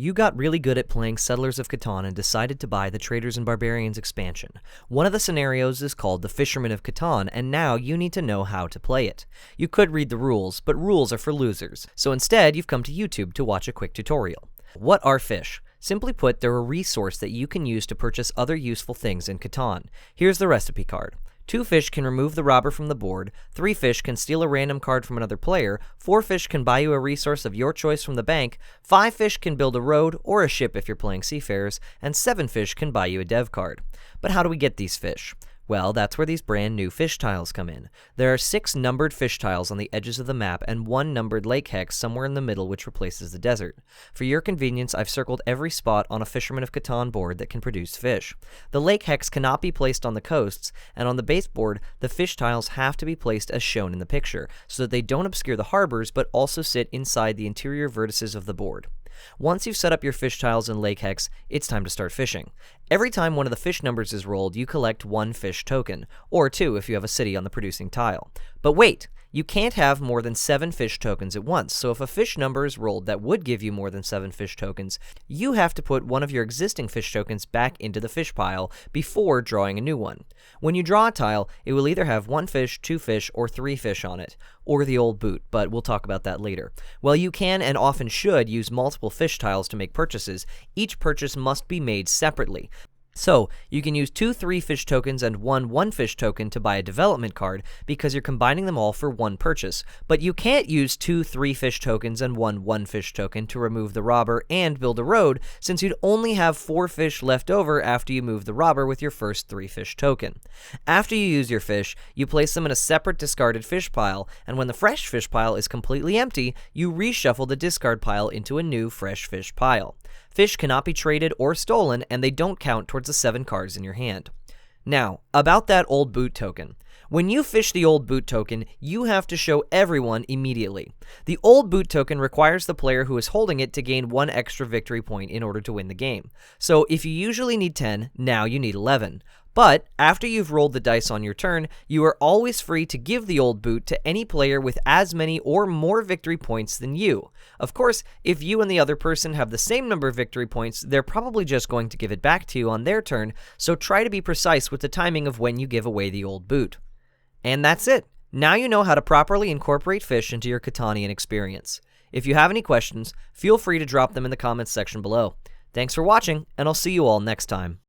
You got really good at playing Settlers of Catan and decided to buy the Traders and Barbarians Expansion. One of the scenarios is called the Fisherman of Catan, and now you need to know how to play it. You could read the rules, but rules are for losers, so instead you've come to YouTube to watch a quick tutorial. What are fish? Simply put, they're a resource that you can use to purchase other useful things in Catan. Here's the recipe card. 2 fish can remove the robber from the board, 3 fish can steal a random card from another player, 4 fish can buy you a resource of your choice from the bank, 5 fish can build a road or a ship if you're playing seafarers, and 7 fish can buy you a dev card. But how do we get these fish? Well, that's where these brand new fish tiles come in. There are 6 numbered fish tiles on the edges of the map and 1 numbered lake hex somewhere in the middle which replaces the desert. For your convenience, I've circled every spot on a Fisherman of Catan board that can produce fish. The lake hex cannot be placed on the coasts, and on the base board, the fish tiles have to be placed as shown in the picture, so that they don't obscure the harbors but also sit inside the interior vertices of the board. Once you've set up your fish tiles in lake hex, it's time to start fishing. Every time one of the fish numbers is rolled, you collect 1 fish token, or 2 if you have a city on the producing tile. But wait! You can't have more than 7 fish tokens at once, so if a fish number is rolled that would give you more than 7 fish tokens, you have to put one of your existing fish tokens back into the fish pile before drawing a new one. When you draw a tile, it will either have 1 fish, 2 fish, or 3 fish on it, or the old boot, but we'll talk about that later. While you can and often should use multiple fish tiles to make purchases, each purchase must be made separately. So, you can use 2 3 fish tokens and 1 1 fish token to buy a development card because you're combining them all for one purchase, but you can't use 2 3 fish tokens and 1 1 fish token to remove the robber and build a road since you'd only have 4 fish left over after you move the robber with your first 3 fish token. After you use your fish, you place them in a separate discarded fish pile, and when the fresh fish pile is completely empty, you reshuffle the discard pile into a new fresh fish pile. Fish cannot be traded or stolen, and they don't count towards the 7 cards in your hand. Now, about that old boot token. When you fish the old boot token, you have to show everyone immediately. The old boot token requires the player who is holding it to gain 1 extra victory point in order to win the game. So if you usually need 10, now you need 11. But after you've rolled the dice on your turn, you are always free to give the old boot to any player with as many or more victory points than you. Of course, if you and the other person have the same number of victory points, they're probably just going to give it back to you on their turn, so try to be precise with the timing of when you give away the old boot. And that's it. Now you know how to properly incorporate fish into your Catanian experience. If you have any questions, feel free to drop them in the comments section below. Thanks for watching, and I'll see you all next time.